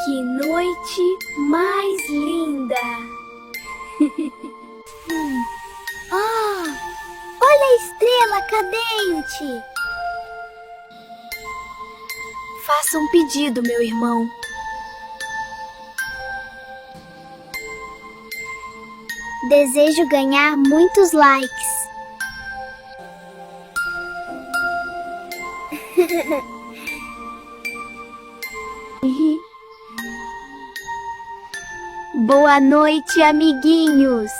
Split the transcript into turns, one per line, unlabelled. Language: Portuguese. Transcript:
Que noite mais linda!
Olha a estrela cadente!
Faça um pedido, meu irmão.
Desejo ganhar muitos likes.
Boa noite, amiguinhos!